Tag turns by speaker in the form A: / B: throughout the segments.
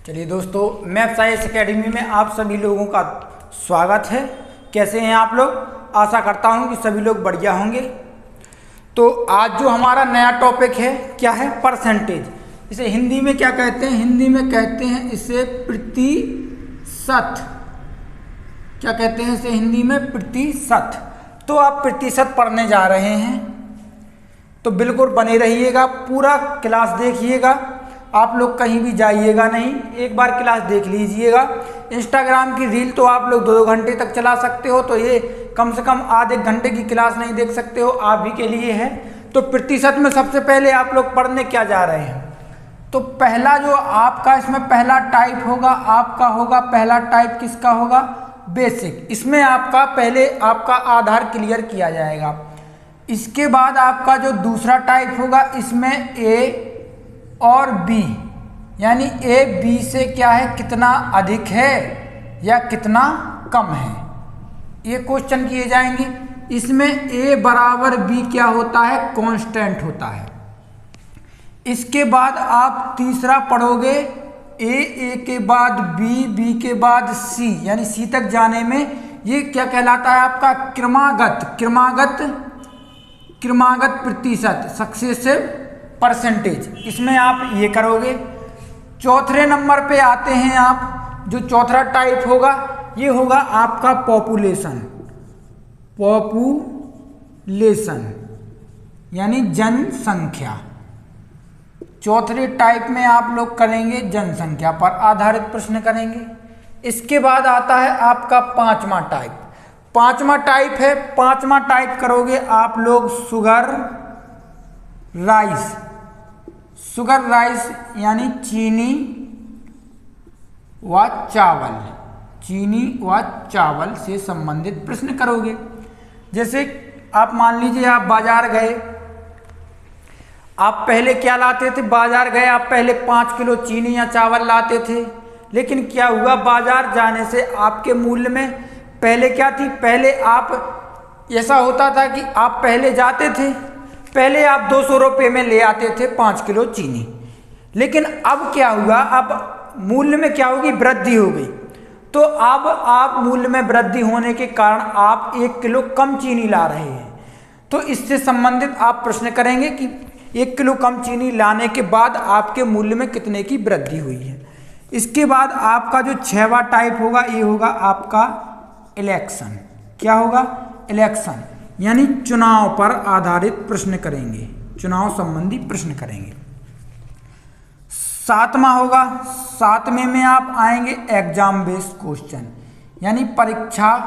A: चलिए दोस्तों, math science academy में आप सभी लोगों का स्वागत है। कैसे हैं आप लोग? आशा करता हूं कि सभी लोग बढ़िया होंगे। तो आज जो हमारा नया टॉपिक है क्या है? परसेंटेज। इसे हिंदी में क्या कहते हैं? हिंदी में कहते हैं इसे प्रतिशत। क्या कहते हैं इसे हिंदी में? प्रतिशत। तो आप प्रतिशत पढ़ने जा रहे हैं, तो बिल्कुल बने रहिएगा, पूरा क्लास देखिएगा। आप लोग कहीं भी जाइएगा नहीं, एक बार क्लास देख लीजिएगा। इंस्टाग्राम की रील तो आप लोग 2 घंटे तक चला सकते हो, तो ये कम से कम आधे घंटे की क्लास नहीं देख सकते हो, आप ही के लिए है। तो प्रतिशत में सबसे पहले आप लोग पढ़ने क्या जा रहे हैं? तो पहला जो आपका इसमें पहला टाइप होगा, आपका होगा पहला टाइप किसका होगा? बेसिक। इसमें आपका पहले आपका आधार क्लियर किया जाएगा। इसके बाद आपका जो दूसरा टाइप होगा, इसमें ए और बी, यानी ए बी से क्या है, कितना अधिक है या कितना कम है, ये क्वेश्चन किए जाएंगे। इसमें ए बराबर बी क्या होता है? कांस्टेंट होता है। इसके बाद आप तीसरा पढ़ोगे, ए के बाद बी, बी के बाद सी, यानी सी तक जाने में ये क्या कहलाता है? आपका क्रमागत प्रतिशत, सक्सेसिव परसेंटेज। इसमें आप ये करोगे। चौथे नंबर पे आते हैं आप, जो चौथा टाइप होगा ये होगा आपका पॉपुलेशन यानी जनसंख्या। चौथे टाइप में आप लोग करेंगे जनसंख्या पर आधारित प्रश्न करेंगे। इसके बाद आता है आपका पांचवा टाइप है। पांचवा टाइप करोगे आप लोग शुगर राइस यानी चीनी व चावल से संबंधित प्रश्न करोगे। जैसे आप मान लीजिए आप बाजार गए, आप पहले क्या लाते थे? बाजार गए आप पहले 5 किलो चीनी या चावल लाते थे, लेकिन क्या हुआ, बाजार जाने से आपके मूल्य में पहले क्या थी? पहले आप ऐसा होता था कि आप पहले जाते थे, पहले आप 200 रुपये में ले आते थे 5 किलो चीनी, लेकिन अब क्या हुआ, अब मूल्य में क्या होगी? वृद्धि हो गई। तो अब आप मूल्य में वृद्धि होने के कारण आप 1 किलो कम चीनी ला रहे हैं। तो इससे संबंधित आप प्रश्न करेंगे कि 1 किलो कम चीनी लाने के बाद आपके मूल्य में कितने की वृद्धि हुई है। इसके बाद आपका जो 6वां टाइप होगा, ये होगा आपका इलेक्शन। क्या होगा? इलेक्शन, यानी चुनाव पर आधारित प्रश्न करेंगे, चुनाव संबंधी प्रश्न करेंगे। 7वां होगा, 7वें में आप आएंगे एग्जाम बेस्ड क्वेश्चन, यानी परीक्षा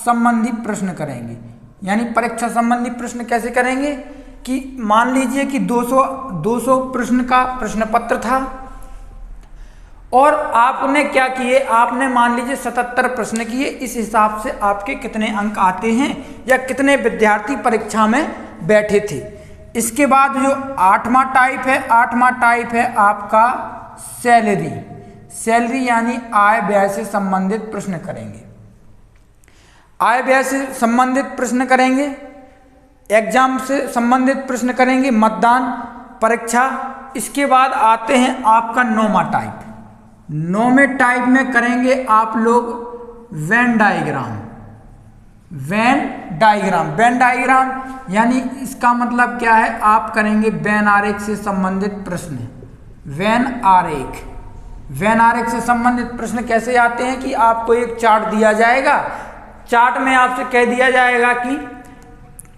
A: संबंधी प्रश्न करेंगे। यानी परीक्षा संबंधी प्रश्न कैसे करेंगे कि मान लीजिए कि 200 प्रश्न का प्रश्न पत्र था और आपने क्या किए, आपने मान लीजिए 77 प्रश्न किए। इस हिसाब से आपके कितने अंक आते हैं या कितने विद्यार्थी परीक्षा में बैठे थे। इसके बाद जो 8वां टाइप है आपका सैलरी यानी आय व्यय से संबंधित प्रश्न करेंगे। आय व्यय से संबंधित प्रश्न करेंगे, एग्जाम से संबंधित प्रश्न करेंगे, मतदान परीक्षा। इसके बाद आते हैं आपका 9वां टाइप। 9वें टाइप में करेंगे आप लोग वेन डायग्राम, यानी इसका मतलब क्या है? आप करेंगे वेन आरेख से संबंधित प्रश्न। वेन आरेख से संबंधित प्रश्न कैसे आते हैं कि आपको एक चार्ट दिया जाएगा, चार्ट में आपसे कह दिया जाएगा कि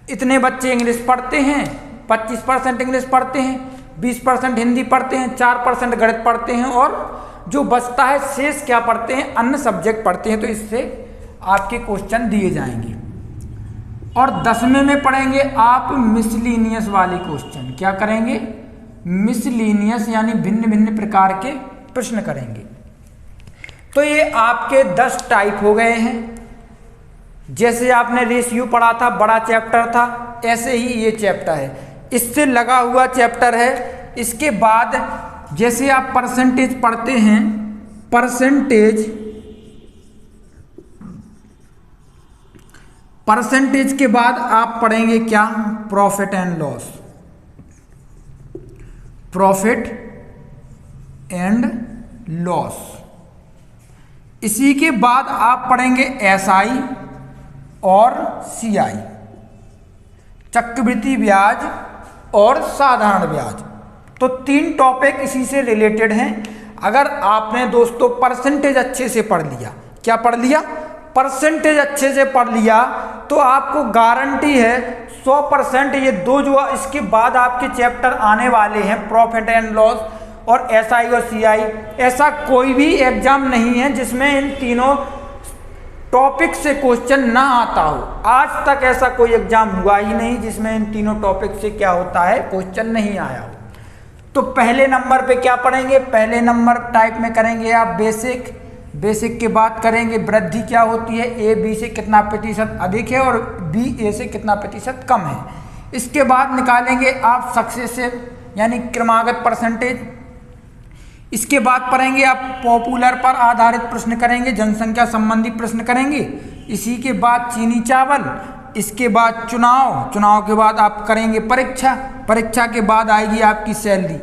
A: इतने बच्चे इंग्लिश पढ़ते हैं, 25% इंग्लिश पढ़ते हैं, 20% हिंदी पढ़ते हैं, 4% गणित पढ़ते हैं, और जो बचता है शेष क्या पढ़ते हैं? अन्य सब्जेक्ट पढ़ते हैं। तो इससे आपके क्वेश्चन दिए जाएंगे। और 10वें में पढ़ेंगे आप मिसलीनियस वाले क्वेश्चन। क्या करेंगे? मिसलीनियस, यानी भिन्न भिन्न प्रकार के प्रश्न करेंगे। तो ये आपके 10 टाइप हो गए हैं। जैसे आपने रेशियो पढ़ा था, बड़ा चैप्टर था, ऐसे ही ये चैप्टर है, इससे लगा हुआ चैप्टर है। इसके बाद जैसे आप परसेंटेज पढ़ते हैं, परसेंटेज के बाद आप पढ़ेंगे क्या? Profit and loss. इसी के बाद आप पढ़ेंगे एसआई और सीआई, चक्रवृद्धि ब्याज और साधारण ब्याज। तो 3 टॉपिक इसी से रिलेटेड हैं। अगर आपने दोस्तों परसेंटेज अच्छे से पढ़ लिया, क्या पढ़ लिया, परसेंटेज अच्छे से पढ़ लिया, तो आपको गारंटी है 100% ये 2 जो इसके बाद आपके चैप्टर आने वाले हैं, प्रॉफिट एंड लॉस और एसआई और सीआई, ऐसा कोई भी एग्जाम नहीं है जिसमें इन तीनों टॉपिक से क्वेश्चन ना आता हो। आज तक ऐसा कोई एग्जाम हुआ ही नहीं जिसमें इन तीनों टॉपिक से क्या होता है, क्वेश्चन नहीं आया हो। तो पहले नंबर पे क्या पढ़ेंगे, पहले नंबर टाइप में करेंगे आप बेसिक। बेसिक के बाद करेंगे वृद्धि क्या होती है, ए बी से कितना प्रतिशत अधिक है और बी ए से कितना प्रतिशत कम है। इसके बाद निकालेंगे आप सक्सेसिव यानी क्रमागत परसेंटेज। इसके बाद पढ़ेंगे आप पॉपुलर पर आधारित प्रश्न करेंगे, जनसंख्या संबंधी प्रश्न करेंगे। इसी के बाद चीनी चावल, इसके बाद चुनाव, चुनाव के बाद आप करेंगे परीक्षा, परीक्षा के बाद आएगी आपकी सैलरी।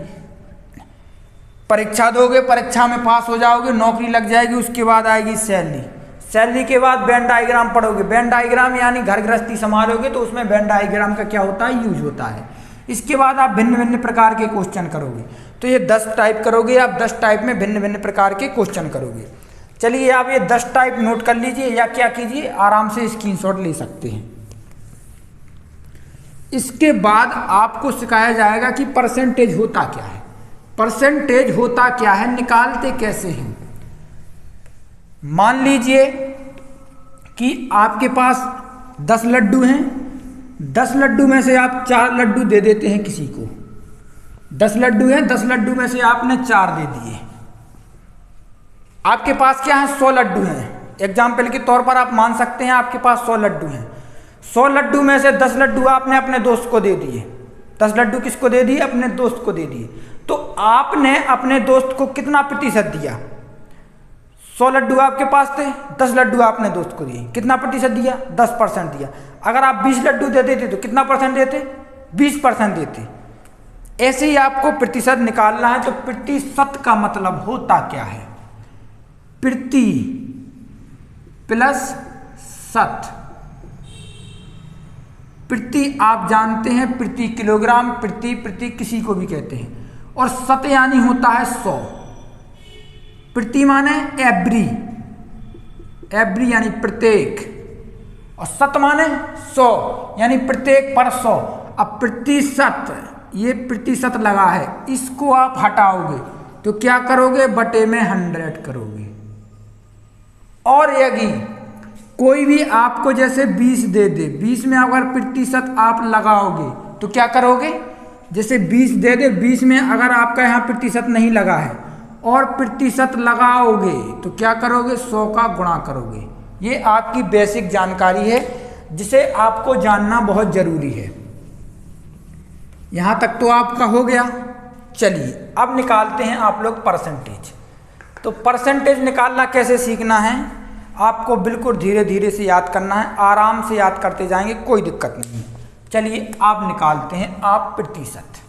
A: परीक्षा दोगे, परीक्षा में पास हो जाओगे, नौकरी लग जाएगी, उसके बाद आएगी सैलरी। सैलरी के बाद वेन डायग्राम पढ़ोगे, वेन डायग्राम यानी घर गृहस्थी संभालोगे तो उसमें वेन डायग्राम का क्या होता है, यूज होता है। इसके बाद आप भिन्न भिन्न प्रकार के क्वेश्चन करोगे। तो ये 10 टाइप करोगे आप, 10 टाइप में भिन्न भिन्न प्रकार के क्वेश्चन करोगे। चलिए आप ये 10 टाइप नोट कर लीजिए या क्या कीजिए, आराम से स्क्रीनशॉट ले सकते हैं। इसके बाद आपको सिखाया जाएगा कि परसेंटेज होता क्या है। परसेंटेज होता क्या है, निकालते कैसे हैं। मान लीजिए कि आपके पास 10 लड्डू हैं, 10 लड्डू में से आप 4 लड्डू दे देते हैं किसी को। 10 लड्डू हैं, 10 लड्डू में से आपने 4 दे दिए। आपके पास क्या है, 100 लड्डू हैं। एग्जाम्पल के तौर पर आप मान सकते हैं आपके पास 100 लड्डू हैं। 100 लड्डू में से 10 लड्डू आपने अपने दोस्त को दे दिए। 10 लड्डू किसको दे दिए, अपने दोस्त को दे दिए। तो आपने अपने दोस्त को कितना प्रतिशत दिया, 100 लड्डू आपके पास थे, 10 लड्डू आपने दोस्त को दिए, कितना प्रतिशत दिया, 10% दिया। अगर आप 20 लड्डू दे देते तो कितना परसेंट देते, 20% देते। ऐसे ही आपको प्रतिशत निकालना है। तो प्रतिशत का मतलब होता क्या है, प्रति प्लस शत। प्रति आप जानते हैं प्रति किलोग्राम, प्रति किसी को भी कहते हैं, और शत यानी होता है 100। प्रति माने एवरी, एवरी यानी प्रत्येक, और शत माने 100 यानी प्रत्येक पर 100। अब प्रतिशत, ये प्रतिशत लगा है, इसको आप हटाओगे तो क्या करोगे, बटे में 100 करोगे। और यदि कोई भी आपको जैसे 20 दे दे, 20 में अगर प्रतिशत आप लगाओगे तो क्या करोगे, जैसे 20 दे दे, 20 में अगर आपका यहाँ प्रतिशत नहीं लगा है और प्रतिशत लगाओगे तो क्या करोगे, 100 का गुणा करोगे। ये आपकी बेसिक जानकारी है जिसे आपको जानना बहुत जरूरी है। यहाँ तक तो आपका हो गया। चलिए अब निकालते हैं आप लोग परसेंटेज। तो परसेंटेज निकालना कैसे सीखना है, आपको बिल्कुल धीरे धीरे से याद करना है, आराम से याद करते जाएंगे, कोई दिक्कत नहीं है। चलिए आप निकालते हैं आप प्रतिशत।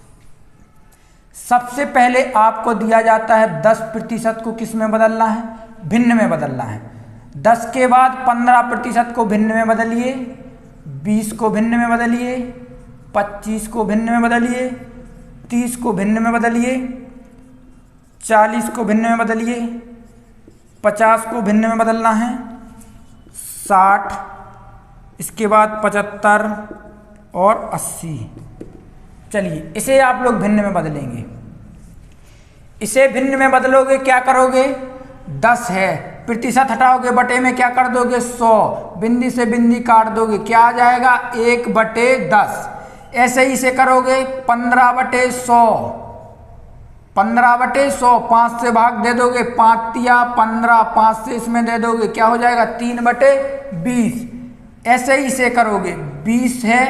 A: सबसे पहले आपको दिया जाता है 10% को किस में बदलना है, भिन्न में बदलना है। 10 के बाद 15% को भिन्न में बदलिए, 20 को भिन्न में बदलिए, 25 को भिन्न में बदलिए, 30 को भिन्न में बदलिए, 40 को भिन्न में बदलिए, 50 को भिन्न में बदलना है, 60, इसके बाद 75 और 80। चलिए इसे आप लोग भिन्न में बदलेंगे। इसे भिन्न में बदलोगे क्या करोगे, 10 है, प्रतिशत हटाओगे, बटे में क्या कर दोगे, 100, बिंदी से बिंदी काट दोगे, क्या आ जाएगा, 1/10। ऐसे ही इसे करोगे 15/100, 15/100, 5 से भाग दे दोगे, 5 तिया 15, 5 से इसमें दे दोगे, क्या हो जाएगा, 3/20। ऐसे ही इसे करोगे, 20 है,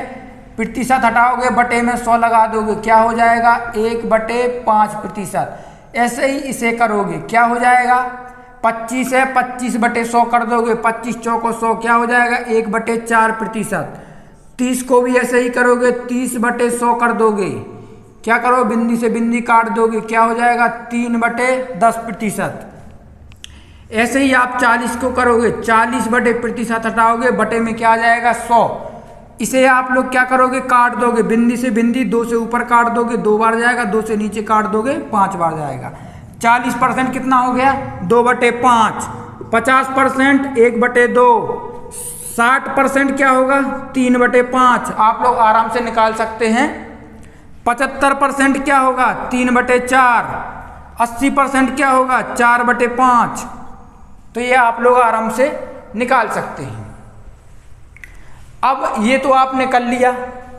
A: प्रतिशत हटाओगे, बटे में 100 लगा दोगे, क्या हो जाएगा, 1/5%। ऐसे ही इसे करोगे, क्या हो जाएगा, 25 है, 25/100 कर दोगे, 25 चौको 100, क्या हो जाएगा, 1/4%। 30 को भी ऐसे ही करोगे, 30/100 कर दोगे, क्या करो, बिंदी से बिंदी काट दोगे, क्या हो जाएगा 3/10%। ऐसे ही आप 40 को करोगे, 40/% हटाओगे, बटे में क्या आ जाएगा 100। इसे आप लोग क्या करोगे, काट दोगे, बिंदी से बिंदी 2 से ऊपर काट दोगे 2 बार जाएगा, 2 से नीचे काट दोगे 5 बार जाएगा। 40% कितना हो गया 2/5, 50% 1/2, 60% क्या होगा 3/5, आप लोग आराम से निकाल सकते हैं। 75% क्या होगा 3/4, 80% क्या होगा 4/5। तो ये आप लोग आराम से निकाल सकते हैं। अब ये तो आपने कर लिया।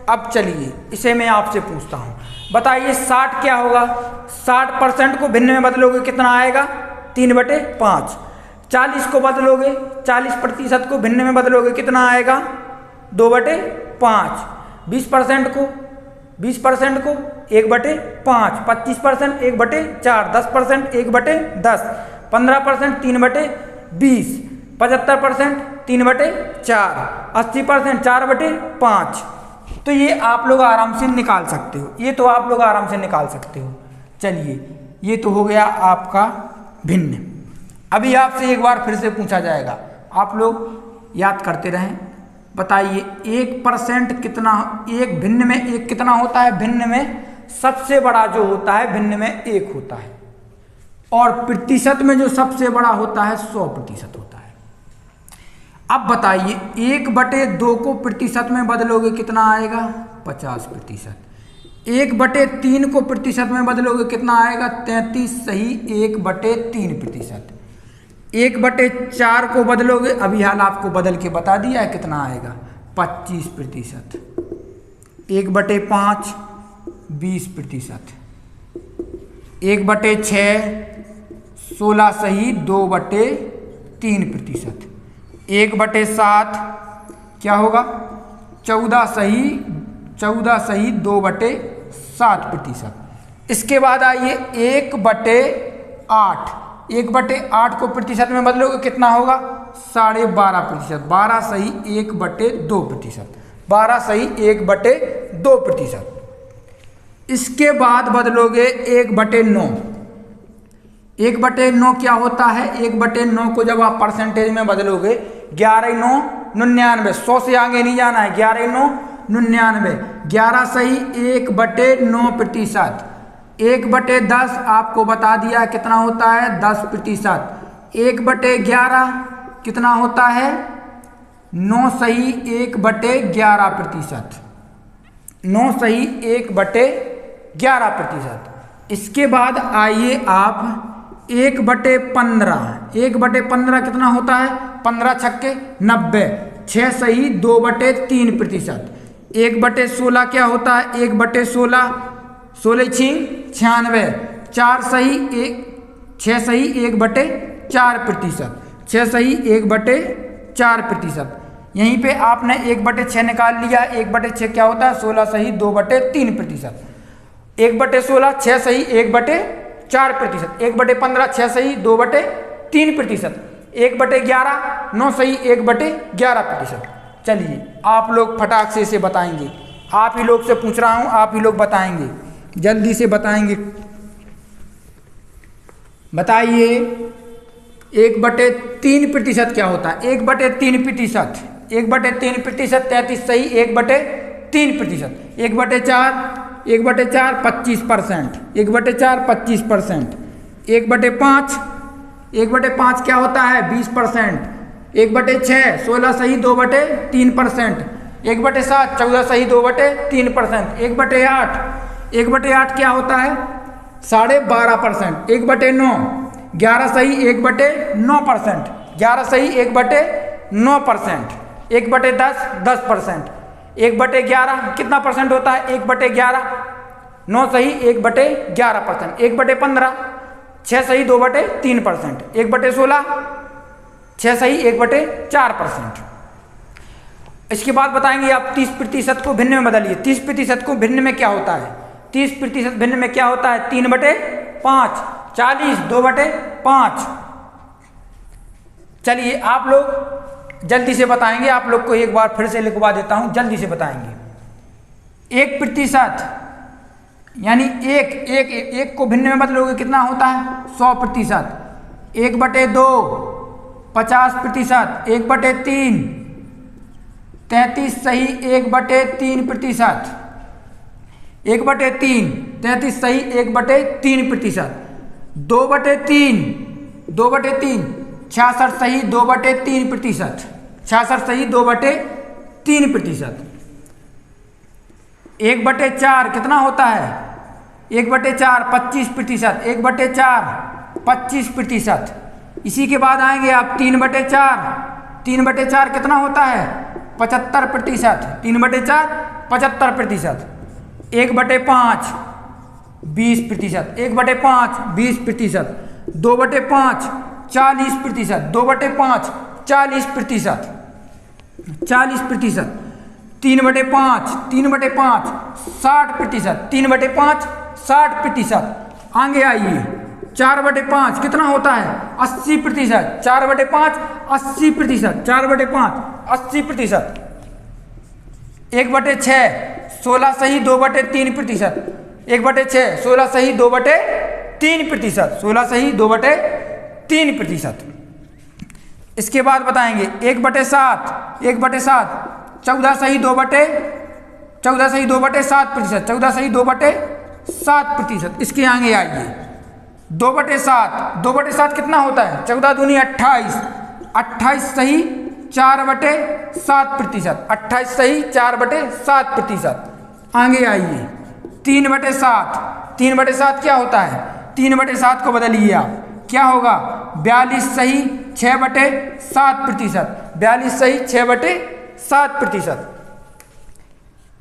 A: अब चलिए इसे मैं आपसे पूछता हूँ, बताइए 60 क्या होगा। 60% को भिन्न में बदलोगे कितना आएगा 3/5। 40 को बदलोगे, 40% को भिन्न में बदलोगे कितना आएगा 2/5। 20% को 1/5, 25% 1/4, 10% 1/10, 15% 3/20, 75% 3/4, 80% 4/5। तो ये आप लोग आराम से निकाल सकते हो, ये तो आप लोग आराम से निकाल सकते हो। चलिए ये तो हो गया आपका भिन्न। अभी आपसे एक बार फिर से पूछा जाएगा, आप लोग याद करते रहें। बताइए 1% कितना, एक भिन्न में एक कितना होता है, भिन्न में सबसे बड़ा जो होता है भिन्न में 1 होता है, और प्रतिशत में जो सबसे बड़ा होता है 100% होता है। अब बताइए 1/2 को प्रतिशत में बदलोगे कितना आएगा 50%। 1/3 को प्रतिशत में बदलोगे कितना आएगा 33, सही 1/3%। 1/4 को बदलोगे, अभी हाल आपको बदल के बता दिया है कितना आएगा 25%। 1/5 20%। 1/6 16, सही 2/3%। 1/7 क्या होगा 14, सही 2/7%। इसके बाद आइए 1/8। 1/8 को प्रतिशत में बदलोगे कितना होगा 12.5%। 12, सही 1/2%। 12, सही 1/2%। इसके बाद बदलोगे 1/9। 1/9 क्या होता है, 1/9 को जब आप परसेंटेज में बदलोगे 11×9 99, 100 से आगे नहीं जाना है, 11×9 99, 11, सही 1/9%। 1/10 आपको बता दिया कितना होता है 10%। 1/11 कितना होता है 9, सही 1/11%। 9, सही 1/11%। इसके बाद आइए आप 1/15। 1/15 कितना होता है 15 छक्के 90, 6, सही 2/3%। 1/16 क्या होता है 1/16, 16 छींग 96, 4, सही 6, सही 1/4%। 6, सही 1/4%। यहीं पे आपने 1/6 निकाल लिया। 1/6 क्या होता है 16, सही 2/3%। 1/16 6, सही 1/4%। 1/15 6, सही 2/3%। 1/11 9, सही 1/11%। चलिए आप लोग फटाक से इसे बताएंगे, आप ही लोग से पूछ रहा हूं, आप ही लोग बताएंगे, जल्दी से बताएंगे। बताइए 1/3% क्या होता है 1/3%। 1/3% 33, सही 1/3%। 1/4 25%। 1/4 25%। 1/5 क्या होता है 20%। 1/6 16, सही 2/3%। 1/7 14, सही 2/3%। 1/8 क्या होता है 12.5%। 1/9 11, सही 1/9%। 11, सही 1/9%। 1/10 10%। 1/11 कितना परसेंट होता है 1/11, 9, सही 1/11%। 1/15 6, सही 2/3%। 1/16 6, सही 1/4%। इसके बाद बताएंगे आप 30% को भिन्न में बदलिए। 30% को भिन्न में क्या होता है 30% भिन्न में क्या होता है 3/5, 40 2/5। चलिए आप लोग जल्दी से बताएंगे, आप लोग को एक बार फिर से लिखवा देता हूं, जल्दी से बताएंगे। 1% यानी एक एक एक को भिन्न में बदलोगे कितना होता है 100%। 1/2 50%। 1/3 33 सही 1/3%। 1/3 33 सही 1/3%। 2/3 66 सही 2/3%। 66 सही 2/3%। 1/4 कितना होता है 1/4 25%। 1/4 25%। इसी के बाद आएंगे आप 3/4। 3/4 कितना होता है 75%। 3/4 75%। 1/5 20%। 1/5 20%। 2/5 40%। 2/5 40%। 40%। 3/5 3/5 60%। 3/5 60%। आगे आइए 4/5 कितना होता है 80%। 4/5 80%। 4/5 80%। 1/6 16 सही 2/3%। 1/6 16 सही 2/3%। 16 सही 2/3%। इसके बाद बताएंगे 1/7 1/7 14 सही 14 सही 2/7%। 14 सही 2/7%। इसके आगे आइए 2/7 2/7 कितना होता है 14 दूनी 28। 28 सही 4/7%। 28 सही 4/7%। आगे आइए 3/7 3/7 क्या होता है 3/7 को बदलिए आप क्या होगा 42 सही 6/7%। 42 सही 6/7%।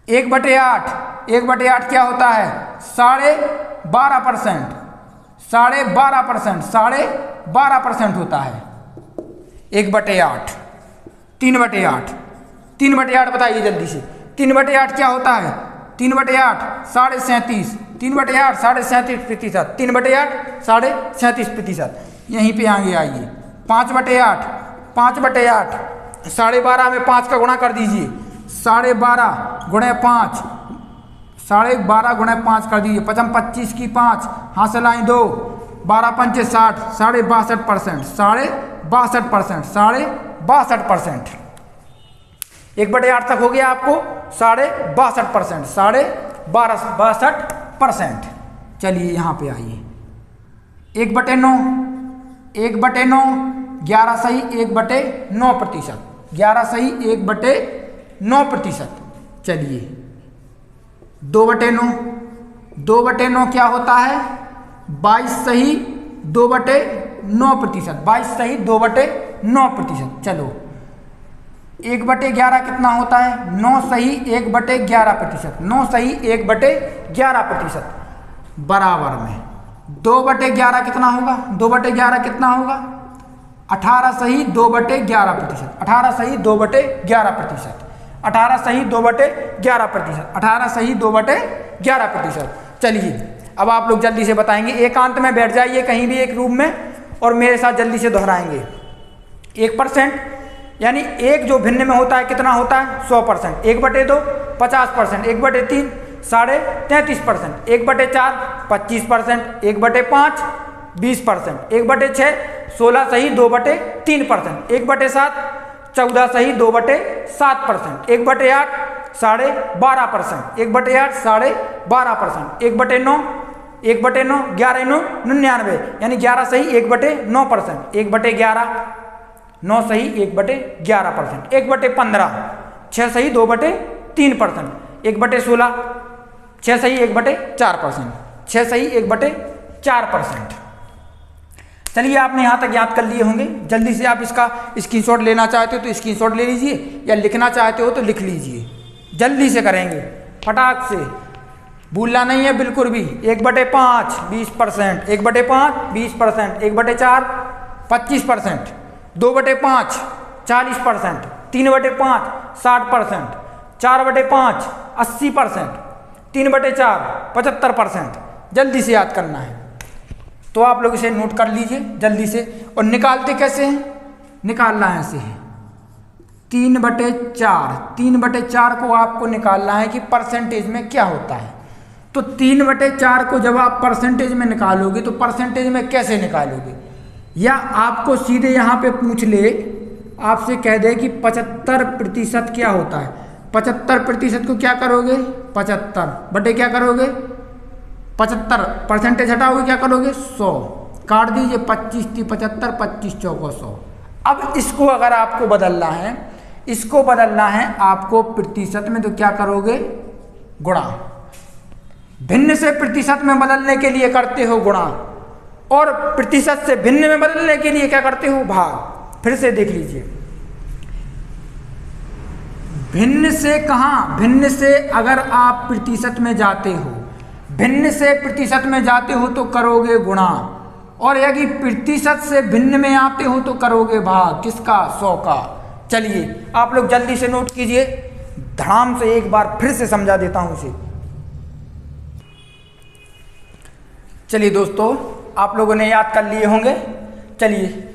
A: 1/8 1/8 क्या होता है 12.5%। 12.5% 12.5% होता है 1/8। 3/8 3/8 बताइए जल्दी से 3/8 क्या होता है 3/8 37.5। 3/8 37.5%। 3/8 37.5%। यहीं पे आगे आइए 5/8 5/8 12.5 में 5 का गुणा कर दीजिए 12.5 गुणे 5 12.5 गुणे 5 कर दीजिए 5 25 की 5 हासिल आई 2 12 पंचे 60 62%। 62%। 62%। 1/8 तक हो गया आपको 62%। 62%। चलिए यहाँ पे आइए 1/9 1/9 11 सही 1/9%। 11 सही 1/9%। चलिए 2/9 2/9 क्या होता है 22 सही 2/9%। 22 सही 2/9%। चलो 1/11 कितना होता है 9 सही 1/11%। 9 सही 1/11%। बराबर में 2/11 कितना होगा 2/11 कितना होगा 18 सही 2/11%। 18 सही 2/11%। 18 सही 2/11%। 18 सही 2/11%। चलिए अब आप लोग जल्दी से बताएंगे एकांत में बैठ जाइए कहीं भी एक रूम में और मेरे साथ जल्दी से दोहराएंगे 1% यानी एक जो भिन्न में होता है कितना होता है 100%। 1/2 50%। 1/3 33%। 1/4 25%। 1/5 20%। 1/6 16 सही 2/3%। 1/7 14 सही 2/7%। 1/8 12.5%। 1/8 12.5%। 1/9 1/9 11 9 99 यानी 11 सही 1/9%। 1/11 9 सही 1/11%। 1/15 6 सही 2/3%। 1/16 6 सही 1/4%। 6 सही 1/4%। चलिए आपने यहाँ तक याद कर लिए होंगे। जल्दी से आप इसका स्क्रीनशॉट लेना चाहते हो तो स्क्रीनशॉट ले लीजिए या लिखना चाहते हो तो लिख लीजिए। जल्दी से करेंगे फटाक से भूलना नहीं है बिल्कुल भी। 1/5 20%। 1/5 20%। 1/4 25%। 2/5 40%। 3/5 60%। 4/5 80%। 3/4 75%। जल्दी से याद करना है तो आप लोग इसे नोट कर लीजिए जल्दी से। और निकालते कैसे हैं निकालना है ऐसे है 3/4। 3/4 को आपको निकालना है कि परसेंटेज में क्या होता है तो 3/4 को जब आप परसेंटेज में निकालोगे तो परसेंटेज में कैसे निकालोगे, या आपको सीधे यहाँ पे पूछ ले, आपसे कह दे कि 75% क्या होता है, 75% को क्या करोगे, 75 बटे क्या करोगे, 75 परसेंटेज हटाओगे क्या करोगे, 100 काट दीजिए, 25 × 75, 25 चौको 100। अब इसको अगर आपको बदलना है, इसको बदलना है आपको प्रतिशत में, तो क्या करोगे, गुणा। भिन्न से प्रतिशत में बदलने के लिए करते हो गुणा, और प्रतिशत से भिन्न में बदलने के लिए क्या करते हो, भाग। फिर से देख लीजिए, भिन्न से कहाँ, भिन्न से अगर आप प्रतिशत में जाते हो, भिन्न से प्रतिशत में जाते हो तो करोगे गुणा, और यदि प्रतिशत से भिन्न में आते हो तो करोगे भाग। किसका, 100 का। चलिए आप लोग जल्दी से नोट कीजिए, धड़ाम से एक बार फिर से समझा देता हूं इसे। चलिए दोस्तों, आप लोगों ने याद कर लिए होंगे। चलिए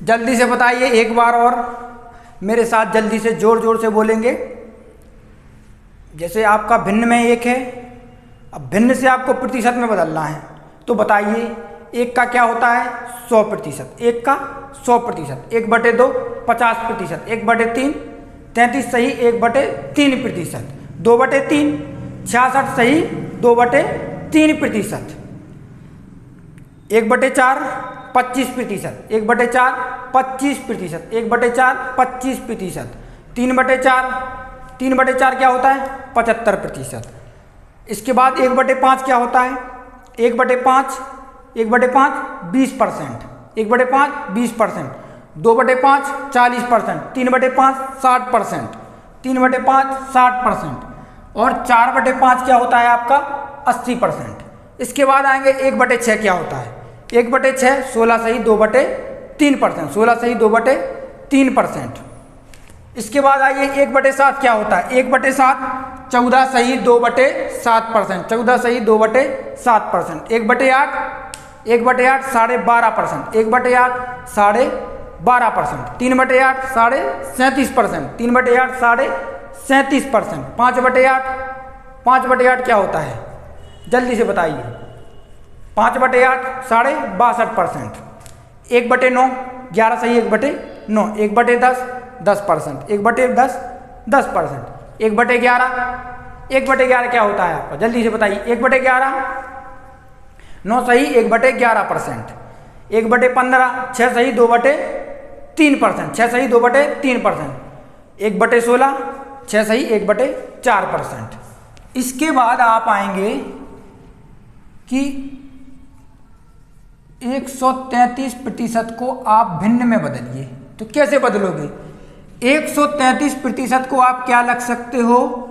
A: जल्दी से बताइए एक बार, और मेरे साथ जल्दी से जोर जोर से बोलेंगे। जैसे आपका भिन्न में 1 है, अब भिन्न से आपको प्रतिशत में बदलना है, तो बताइए 1 का क्या होता है, 100%, 1 का 100%, 1/2 50%, 1/3 33 सही, 1/3%, 2/3 66 सही, 2/3%, 1/4 25%, 1/4 25%, 1/4 25%, 3/4 क्या होता है, 75%। इसके बाद 1/5 क्या होता है, 1/5 20%, 1/5 20%, 2/5 40%, 3/5 60%, 3/5 60%, और 4/5 क्या होता है आपका 80%। इसके बाद आएंगे 1/6 क्या होता है, 1/6 16 सही 2/3%, 16 सही 2/3%। इसके बाद आइए 1/7 क्या होता है, 1/7 14 सही 2/7%, 14 सही 2/7%, 1/8 1/8 12.5%, 1/8 12.5%, 3/8 37%, 3/8 37%, 5/8 क्या होता है, जल्दी से बताइए, 5/8 62%, 1/9 11 सही 1/9, 1/10 10%, 1/10 10%, 1/11 क्या होता है आपका, जल्दी से बताइए, 1/11 9 सही 1/11%, 1/15 6 सही 2/3%, 6 सही 2/3%, 1/16 6 सही 1/4%। इसके बाद आप आएंगे कि 133% को आप भिन्न में बदलिए, तो कैसे बदलोगे, 133% को आप क्या लग सकते हो,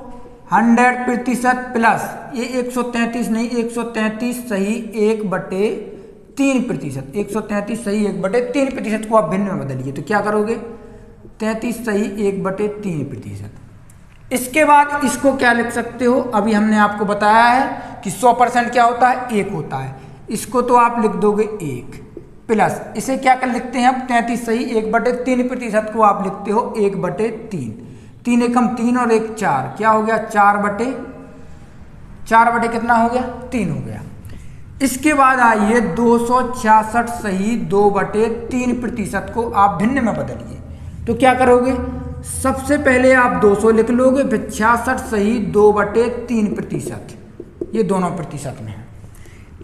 A: 100% प्लस, ये 133 नहीं, 133 सही 1/3%, 133 सही 1/3% को आप भिन्न में बदलिए, तो क्या करोगे, 33 सही 1/3%। इसके बाद इसको क्या लिख सकते हो, अभी हमने आपको बताया है कि 100% क्या होता है, 1 होता है, इसको तो आप लिख दोगे 1 प्लस, इसे क्या कर लिखते हैं आप, 33 सही 1/3% को आप लिखते हो 1/3, 3 एकम 3 और 1 4, क्या हो गया 4 कितना हो गया 3 हो गया। इसके बाद आइए 266 सही 2/3% को आप भिन्न में बदलिए, तो क्या करोगे, सबसे पहले आप 200 लिख लोगे, फिर 66 सही 2/3%, ये दोनों प्रतिशत में है।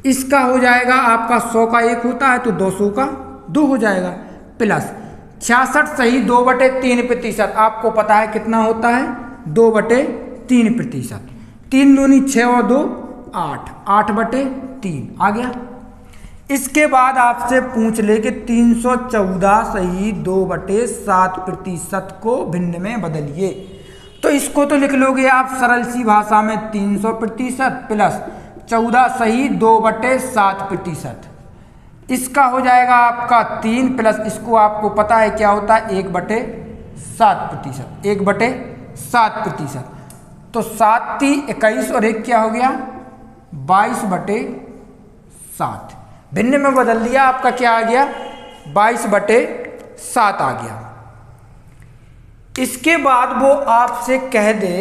A: इसका हो जाएगा आपका 100 का 1 होता है तो 200 का 2 हो जाएगा, प्लस 66 सही 2/3%, आपको पता है कितना होता है 2/3%, 3 दूनी 6 और 2 8, 8/3 आ गया। इसके बाद आपसे पूछ ले कि 314 सही 2/7% को भिन्न में बदलिए, तो इसको तो लिख लोगे आप सरल सी भाषा में 300% प्लस 14 सही 2/7%, इसका हो जाएगा आपका 3 प्लस, इसको आपको पता है क्या होता है 1/7%, 1/7%, तो 7 × 21 और 1 क्या हो गया 22/7, भिन्न में बदल दिया, आपका क्या आ गया 22/7 आ गया। इसके बाद वो आपसे कह दे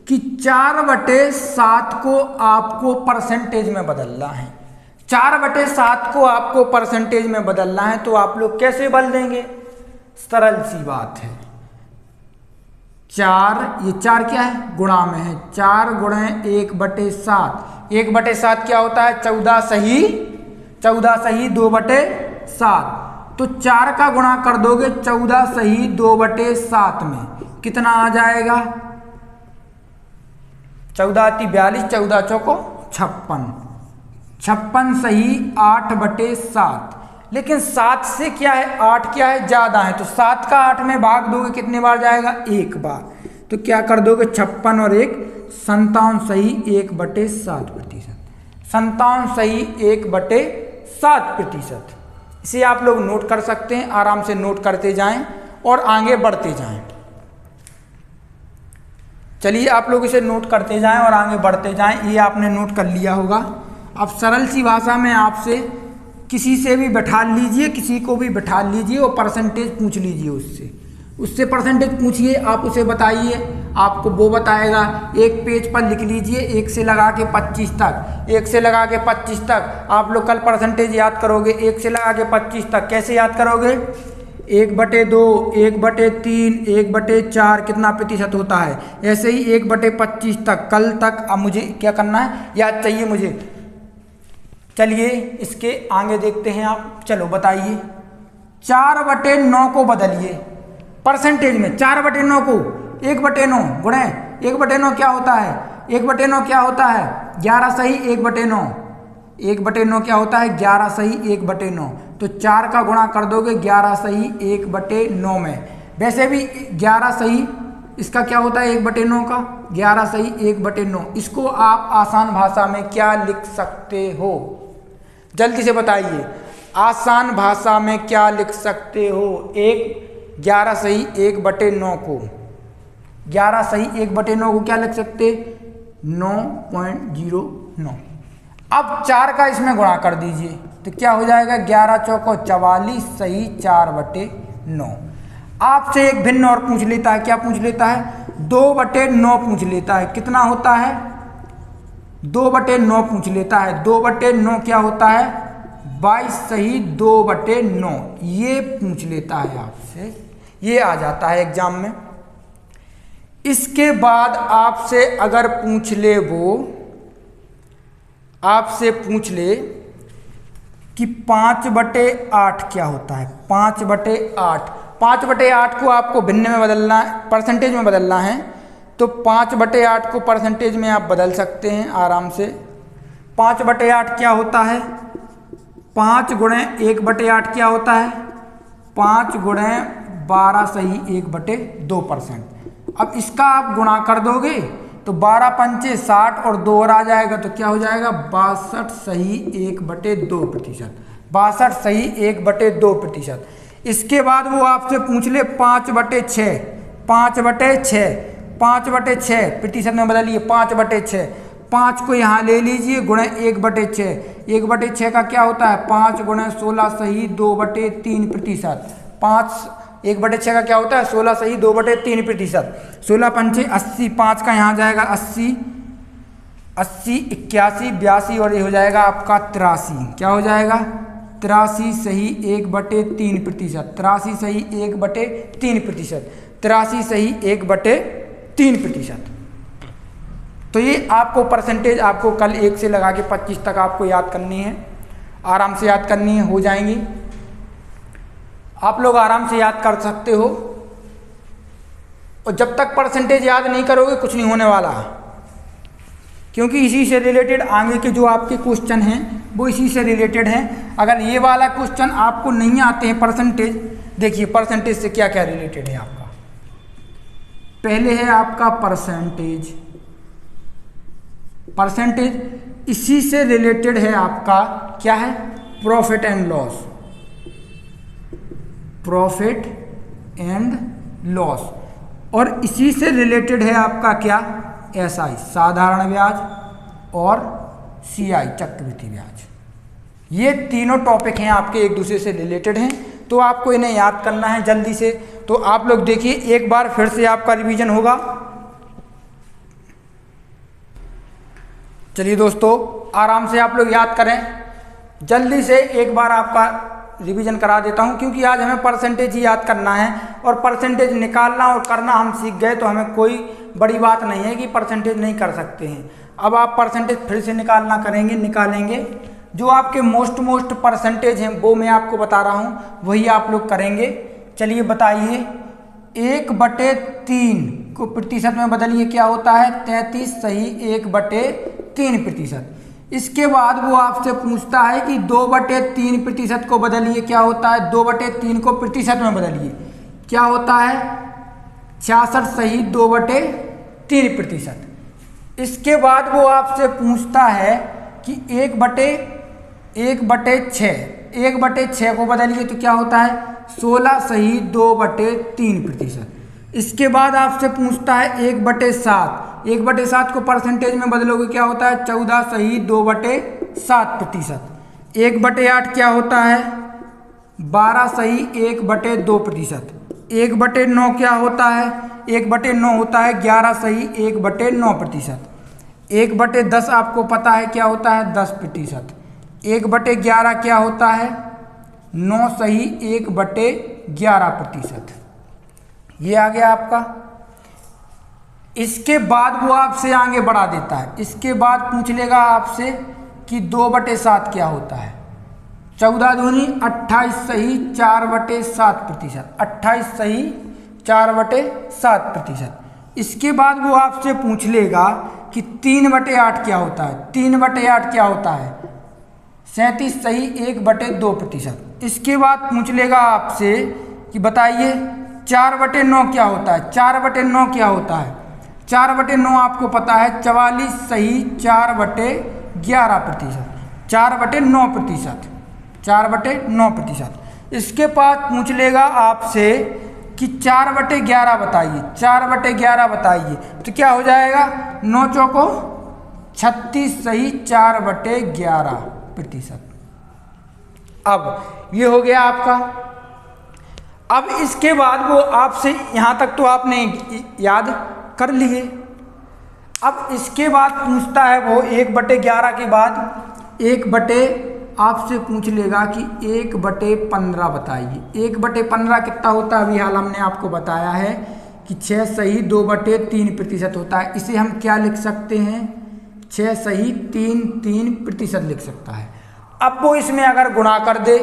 A: कि 4/7 को आपको परसेंटेज में बदलना है। 4/7 को आपको परसेंटेज में बदलना है तो आप लोग कैसे बदल देंगे? सरल सी बात है। 4, ये 4 क्या है? गुणा में है। 4 गुणे 1/7। 1/7 क्या होता है? 14 सही 2/7। तो 4 का गुणा कर दोगे 14 सही 2/7 में, कितना आ जाएगा? 14 × 42, 14 चौको 56। 56 सही 8/7। लेकिन 7 से क्या है? 8 क्या है? ज़्यादा है। तो 7 का 8 में भाग दोगे कितने बार जाएगा? 1 बार। तो क्या कर दोगे? 56 और 1 57 सही 1/7%। 57 सही 1/7%। इसे आप लोग नोट कर सकते हैं, आराम से नोट करते जाएं और आगे बढ़ते जाएं। चलिए आप लोग इसे नोट करते जाएं और आगे बढ़ते जाएं। ये आपने नोट कर लिया होगा। अब सरल सी भाषा में आपसे किसी से भी बैठा लीजिए, किसी को भी बैठा लीजिए और परसेंटेज पूछ लीजिए उससे परसेंटेज पूछिए, आप उसे बताइए, आपको वो बताएगा। एक पेज पर लिख लीजिए 1 से लगा के 25 तक, 1 से लगा के 25 तक। आप लोग कल परसेंटेज याद करोगे 1 से लगा के 25 तक। कैसे याद करोगे? 1/2, 1/3, 1/4 कितना प्रतिशत होता है? ऐसे ही 1/25 तक कल तक। अब मुझे क्या करना है? याद चाहिए मुझे। चलिए इसके आगे देखते हैं आप। चलो बताइए। 4/9 को बदलिए परसेंटेज में। 4/9 को 1/9 गुणे 1/9 क्या होता है? 1/9 क्या होता है? 11 सही 1/9। 1/9 क्या होता है? 11 सही 1/9। तो 4 का गुणा कर दोगे 11 सही 1/9 में। वैसे भी 11 सही इसका क्या होता है? 1/9 का 11 सही 1/9। इसको आप आसान भाषा में क्या लिख सकते हो? जल्दी से बताइए। आसान भाषा में क्या लिख सकते हो? 11 सही 1/9 को 11 सही 1/9 को क्या लिख सकते? 9.09। अब 4 का इसमें गुणा कर दीजिए तो क्या हो जाएगा? 11 चौको 44 सही 4/9। आपसे एक भिन्न और पूछ लेता है। क्या पूछ लेता है? 2/9 पूछ लेता है। कितना होता है? 2/9 पूछ लेता है। 2/9 क्या होता है? 22 सही 2/9। ये पूछ लेता है आपसे, ये आ जाता है एग्जाम में। इसके बाद आपसे अगर पूछ ले, वो आपसे पूछ ले कि 5/8 क्या होता है? 5/8 5/8 को आपको भिन्न में बदलना है, परसेंटेज में बदलना है। तो 5/8 को परसेंटेज में आप बदल सकते हैं आराम से। 5/8 क्या होता है? 5 गुणे 1/8 क्या होता है? 5 गुणे 12 सही 1/2%। अब इसका आप गुणा कर दोगे तो 12 पंचे 60 और 2 और आ जाएगा तो क्या हो जाएगा? 62 सही 1/2%। 62 सही 1/2%। इसके बाद वो आपसे पूछ ले 5/6 5/6 5/6 प्रतिशत में बदलिए। 5/6 5 को यहाँ ले लीजिए गुणे 1/6। 1/6 का क्या होता है? 5 गुणे 16 सही 2/3%। 1/6 का क्या होता है? 16 सही 2/3%। 16 पंचे 80, 5 का यहाँ जाएगा 80, 81, 82 और ये हो जाएगा आपका 83। क्या हो जाएगा? 83 सही 1/3%। 83 सही 1/3%। 83 सही 1/3%। तो ये आपको परसेंटेज आपको कल 1 से लगा के 25 तक आपको याद करनी है, आराम से याद करनी है, हो जाएंगी। आप लोग आराम से याद कर सकते हो। और जब तक परसेंटेज याद नहीं करोगे कुछ नहीं होने वाला, क्योंकि इसी से रिलेटेड आगे के जो आपके क्वेश्चन हैं वो इसी से रिलेटेड हैं। अगर ये वाला क्वेश्चन आपको नहीं आते हैं परसेंटेज, देखिए परसेंटेज से क्या क्या रिलेटेड है आपका। पहले है आपका परसेंटेज। परसेंटेज इसी से रिलेटेड है आपका क्या है? Profit and loss. Profit and loss. और इसी से रिलेटेड है आपका क्या? एसआई साधारण ब्याज और सीआई चक्रवृद्धि ब्याज। ये तीनों टॉपिक हैं आपके एक दूसरे से रिलेटेड हैं, तो आपको इन्हें याद करना है जल्दी से। तो आप लोग देखिए एक बार फिर से आपका रिवीजन होगा। चलिए दोस्तों, आराम से आप लोग याद करें। जल्दी से एक बार आपका रिवीजन करा देता हूं, क्योंकि आज हमें परसेंटेज ही याद करना है और परसेंटेज निकालना और करना हम सीख गए तो हमें कोई बड़ी बात नहीं है कि परसेंटेज नहीं कर सकते हैं। अब आप परसेंटेज फिर से निकालेंगे। जो आपके मोस्ट परसेंटेज हैं वो मैं आपको बता रहा हूं, वही आप लोग करेंगे। चलिए बताइए, 1/3 को प्रतिशत में बदलिए, क्या होता है 33 सही 1/3%। इसके बाद वो आपसे पूछता है कि 2/3% को बदलिए, क्या होता है 2/3 को प्रतिशत में बदलिए, क्या होता है 66 सही 2/3%। इसके बाद वो आपसे पूछता है कि 1/6 को बदलिए तो क्या होता है 16 सही 2/3%। इसके बाद आपसे पूछता है 1/7 को परसेंटेज में बदलोगे क्या होता है 14 सही 2/7%। 1/8 क्या होता है 12 सही 1/2%। 1/9 क्या होता है 1/9 होता है 11 सही 1/9%। 1/10 आपको पता है क्या होता है 10%। 1/11 क्या होता है 9 सही 1/11%। ये आ गया आपका। इसके बाद वो आपसे आगे बढ़ा देता है। इसके बाद पूछ लेगा आपसे कि 2/7 क्या होता है। 14 दूनी 28 सही 4/7%। 28 सही 4/7%। इसके बाद वो आपसे पूछ लेगा कि 3/8 क्या होता है। 3/8 क्या होता है 37 सही 1/2%। इसके बाद पूछ लेगा आपसे कि बताइए 4/9 क्या होता है। 4/9 क्या होता है 4/9 आपको पता है 44 सही 4/11%। 4/9%। इसके बाद पूछ लेगा आपसे कि 4/11 बताइए। 4/11 बताइए तो क्या हो जाएगा 9 चौको 36 सही 4/11%। अब ये हो गया आपका। अब इसके बाद वो आपसे यहाँ तक तो आपने याद कर लिए। अब इसके बाद पूछता है वो 1/11 के बाद आपसे पूछ लेगा कि 1/15 बताइए। 1/15 कितना होता है, अभी हाल हमने आपको बताया है कि 6 सही 2/3% होता है। इसे हम क्या लिख सकते हैं 6 सही 3% लिख सकता है। अब वो इसमें अगर गुणा कर दे,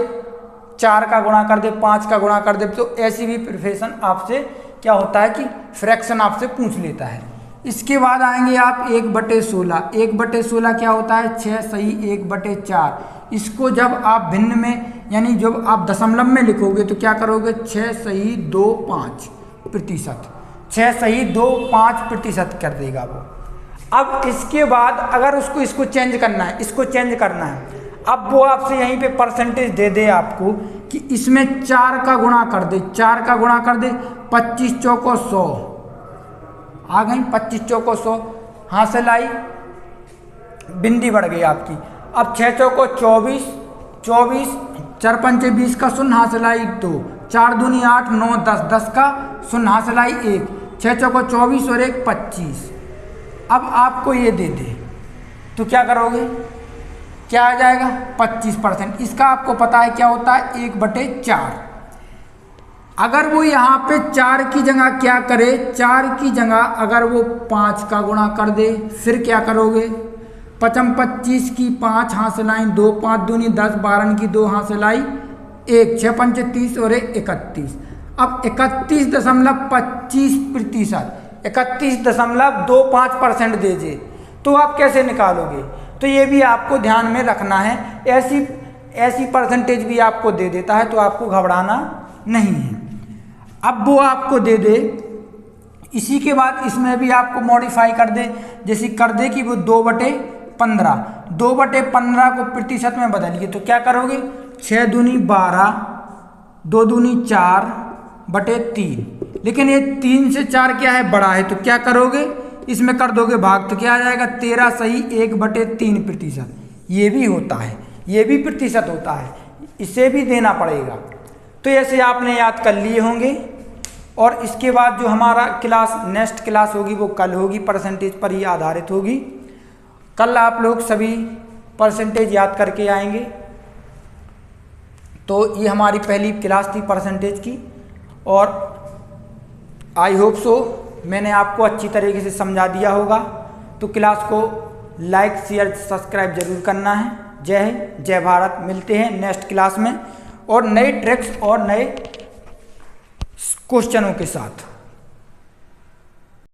A: 4 का गुणा कर दे, 5 का गुणा कर दे, तो ऐसी भी प्रिपरेशन आपसे क्या होता है कि फ्रैक्शन आपसे पूछ लेता है। इसके बाद आएंगे आप 1/16। 1/16 क्या होता है 6 सही 1/4। इसको जब आप भिन्न में यानी जब आप दशमलव में लिखोगे तो क्या करोगे 6 सही 25%। 6 सही 25% कर देगा वो। अब इसके बाद अगर इसको चेंज करना है, अब वो आपसे यहीं पे परसेंटेज दे दे आपको कि इसमें 4 का गुणा कर दे। 4 का गुणा कर दे 25 चौको 100 आ गई। 25 चौको 100 हासिल आई, बिंदी बढ़ गई आपकी। अब 6 चौको 24, 4 पंचे 20 का शून्य हासिल आई 2, 4 दूनी 8, 9 10, 10 का शून्य हासिल आई 1, 6 चौको 24 और 1 25। अब आपको ये दे दे तो क्या करोगे, क्या आ जाएगा 25%। इसका आपको पता है क्या होता है 1/4। अगर वो यहाँ पे 4 की जगह क्या करे, 4 की जगह अगर वो 5 का गुणा कर दे, फिर क्या करोगे 5 25 की 5 हासिल आई 2, 5 दूनी 10, 12 की 2 हासिल आई 1, 6 पंचे 30 और 1 31। अब 31.25%, 31.25% दीजिए तो आप कैसे निकालोगे। तो ये भी आपको ध्यान में रखना है। ऐसी परसेंटेज भी आपको दे देता है तो आपको घबराना नहीं है। अब वो आपको दे दे, इसी के बाद इसमें भी आपको मॉडिफाई कर दे, जैसे कर दे कि वो 2/15। 2/15 को प्रतिशत में बदलिए तो क्या करोगे 6 दूनी 12, 2 दूनी 4/3। लेकिन ये 3 से 4 क्या है बड़ा है तो क्या करोगे इसमें कर दोगे भाग तो क्या आ जाएगा 13 सही 1/3%। ये भी होता है, ये भी प्रतिशत होता है, इसे भी देना पड़ेगा। तो ऐसे आपने याद कर लिए होंगे। और इसके बाद जो हमारा नेक्स्ट क्लास होगी वो कल होगी, परसेंटेज पर ही आधारित होगी। कल आप लोग सभी परसेंटेज याद करके आएंगे। तो ये हमारी पहली क्लास थी परसेंटेज की, और आई होप सो मैंने आपको अच्छी तरीके से समझा दिया होगा। तो क्लास को लाइक शेयर सब्सक्राइब जरूर करना है। जय हिंद, जय भारत। मिलते हैं नेक्स्ट क्लास में और नए ट्रिक्स और नए क्वेश्चनों के साथ।